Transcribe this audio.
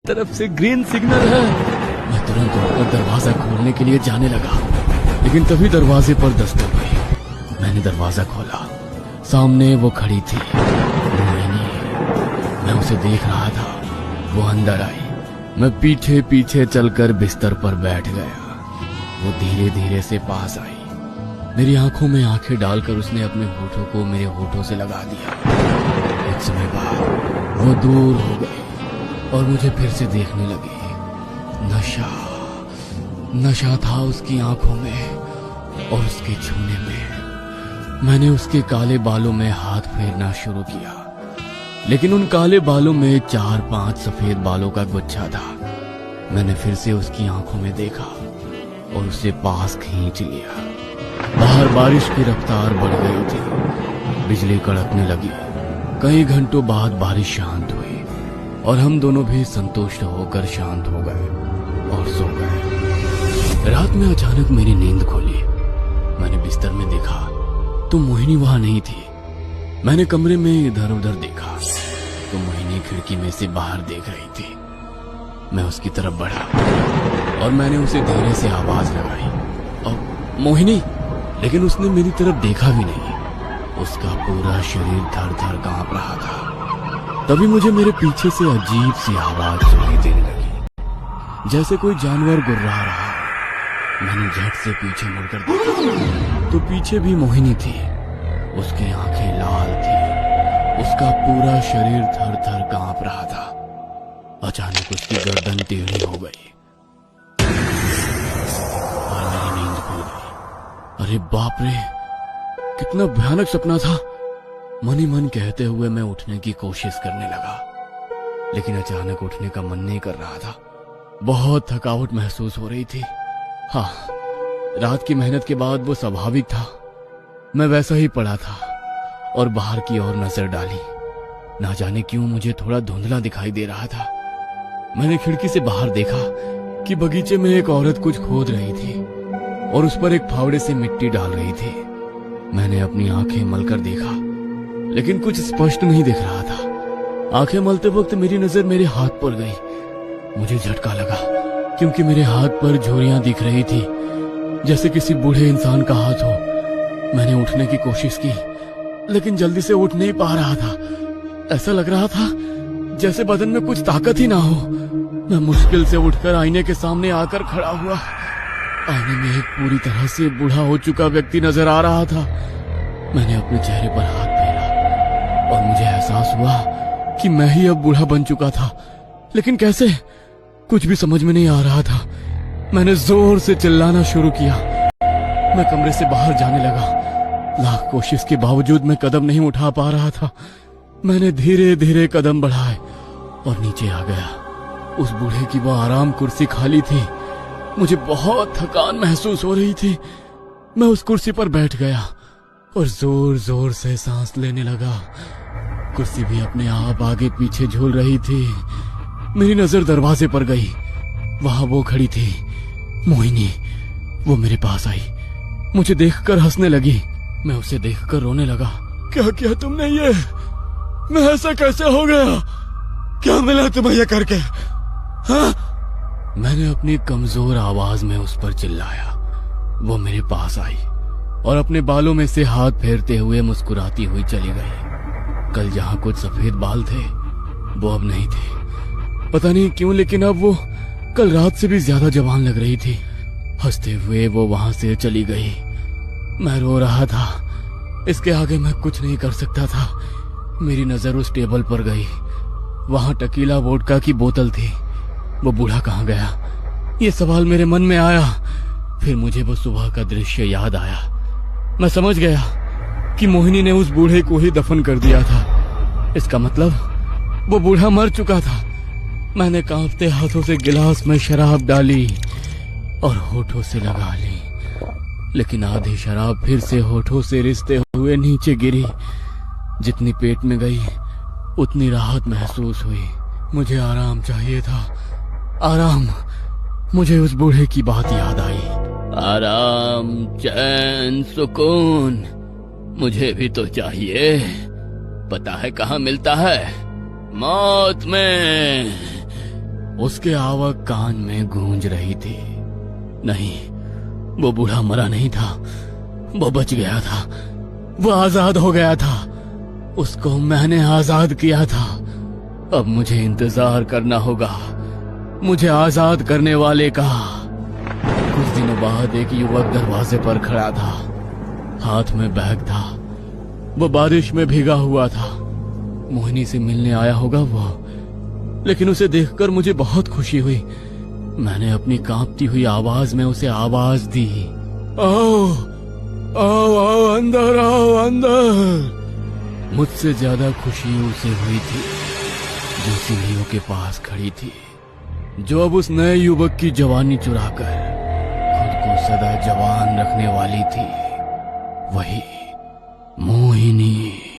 तरफ से green signal है। मैं तुरंत उठकर दरवाजा खोलने के लिए जाने लगा, लेकिन तभी दरवाजे पर दस्तक हुई। मैंने दरवाजा खोला, सामने वो खड़ी थी, मोहिनी। मैं उसे देख रहा था। वो अंदर आई। मैं पीछे पीछे चलकर बिस्तर पर बैठ गया। वो धीरे धीरे से पास आई। मेरी आंखों में आंखें डालकर उसने अपने होठों को मेरे होठों से लगा दिया। कुछ समय बाद वो दूर हो गई और मुझे फिर से देखने लगी। नशा था उसकी आंखों में और उसके छूने में। मैंने उसके काले बालों में हाथ फेरना शुरू किया, लेकिन उन काले बालों में 4-5 सफेद बालों का गुच्छा था। मैंने फिर से उसकी आंखों में देखा और उसे पास खींच लिया। बाहर बारिश की रफ्तार बढ़ गई थी। बिजली कड़कने लगी। कई घंटों बाद बारिश शांत हुई और हम दोनों भी संतुष्ट होकर शांत हो गए और सो गए। रात में अचानक मेरी नींद खुली। मैंने बिस्तर में देखा तो मोहिनी वहां नहीं थी। मैंने कमरे में इधर उधर देखा तो मोहिनी खिड़की में से बाहर देख रही थी। मैं उसकी तरफ बढ़ा और मैंने उसे धीरे से आवाज लगाई, और मोहिनी, लेकिन उसने मेरी तरफ देखा भी नहीं। उसका पूरा शरीर थर थर कांप रहा था। तभी मुझे मेरे पीछे से अजीब सी आवाज सुनाई देने लगी, जैसे कोई जानवर गुर्रा रहा। मैंने झट से पीछे मुड़कर देखा तो पीछे भी मोहिनी थी। उसकी आंखें लाल थी। उसका पूरा शरीर थर थर कांप रहा था। अचानक उसकी गर्दन टेढ़ी हो गई और मेरी नींद खुल गई। अरे बाप रे, कितना भयानक सपना था। मन ही मन कहते हुए मैं उठने की कोशिश करने लगा, लेकिन अचानक उठने का मन नहीं कर रहा था। बहुत थकावट महसूस हो रही थी। हाँ, रात की मेहनत के बाद वो स्वाभाविक था। मैं वैसा ही पड़ा था और बाहर की ओर नजर डाली। ना जाने क्यों मुझे थोड़ा धुंधला दिखाई दे रहा था। मैंने खिड़की से बाहर देखा कि बगीचे में एक औरत कुछ खोद रही थी और उस पर एक फावड़े से मिट्टी डाल रही थी। मैंने अपनी आंखें मलकर देखा, लेकिन कुछ स्पष्ट नहीं दिख रहा था। आंखें मलते वक्त मेरी नजर मेरे हाथ पर गई। मुझे झटका लगा क्योंकि मेरे हाथ पर झुर्रियां दिख रही थी, जैसे किसी बूढ़े इंसान का हाथ हो। मैंने उठने की कोशिश की, लेकिन जल्दी से उठ नहीं पा रहा था। ऐसा लग रहा था जैसे बदन में कुछ ताकत ही ना हो। मैं मुश्किल से उठकर आईने के सामने आकर खड़ा हुआ। आईने में एक पूरी तरह से बूढ़ा हो चुका व्यक्ति नजर आ रहा था। मैंने अपने चेहरे पर हाथ फेरा और मुझे एहसास हुआ कि मैं ही अब बूढ़ा बन चुका था। लेकिन कैसे, कुछ भी समझ में नहीं आ रहा था। मैंने जोर से चिल्लाना शुरू किया। मैं कमरे से बाहर जाने लगा। लाख कोशिश के बावजूद मैं कदम नहीं उठा पा रहा था। मैंने धीरे धीरे कदम बढ़ाए और नीचे आ गया। उस बूढ़े की वो आराम कुर्सी खाली थी। मुझे बहुत थकान महसूस हो रही थी। मैं उस कुर्सी पर बैठ गया और जोर जोर से सांस लेने लगा। कुर्सी भी अपने आप आगे पीछे झूल रही थी। मेरी नजर दरवाजे पर गई। वहां वो खड़ी थी, मोहिनी। वो मेरे पास आई, मुझे देखकर हंसने लगी। मैं उसे देखकर रोने लगा। क्या किया तुमने ये? मैं ऐसा कैसे हो गया? क्या मिला तुम्हें ये करके? हाँ? मैंने अपनी कमजोर आवाज में उस पर चिल्लाया। वो मेरे पास आई और अपने बालों में से हाथ फेरते हुए मुस्कुराती हुई चली गई। कल जहां कुछ सफेद बाल थे, वो अब नहीं थे। पता नहीं क्यों, लेकिन अब वो कल रात से भी ज्यादा जवान लग रही थी। हंसते हुए वो वहां से चली गई। मैं रो रहा था। इसके आगे मैं कुछ नहीं कर सकता था। मेरी नजर उस टेबल पर गई। वहां टकीला वोडका की बोतल थी। वो बूढ़ा कहाँ गया, ये सवाल मेरे मन में आया। फिर मुझे वो सुबह का दृश्य याद आया। मैं समझ गया कि मोहिनी ने उस बूढ़े को ही दफन कर दिया था। इसका मतलब वो बूढ़ा मर चुका था। मैंने कांपते हाथों से गिलास में शराब डाली और होठों से लगा ली, लेकिन आधी शराब फिर से होठों से रिसते हुए नीचे गिरी। जितनी पेट में गई उतनी राहत महसूस हुई। मुझे आराम चाहिए था, आराम। मुझे उस बूढ़े की बात याद आई। आराम, चैन, सुकून मुझे भी तो चाहिए। पता है कहाँ मिलता है? मौत में। उसके आवक कान में गूंज रही थी। नहीं, वो बूढ़ा मरा नहीं था, वो बच गया था, वो आजाद हो गया था। उसको मैंने आजाद किया था। अब मुझे इंतजार करना होगा मुझे आजाद करने वाले का। कुछ दिनों बाद एक युवक दरवाजे पर खड़ा था, हाथ में बैग था। वो बारिश में भीगा हुआ था। मोहिनी से मिलने आया होगा वो, लेकिन उसे देखकर मुझे बहुत खुशी हुई। मैंने अपनी कांपती हुई आवाज में उसे आवाज दी, आओ आओ आओ, अंदर आओ, अंदर। मुझसे ज्यादा खुशी उसे हुई थी जो सीढ़ियों के पास खड़ी थी, जो अब उस नए युवक की जवानी चुराकर खुद को सदा जवान रखने वाली थी। वही मोहिनी।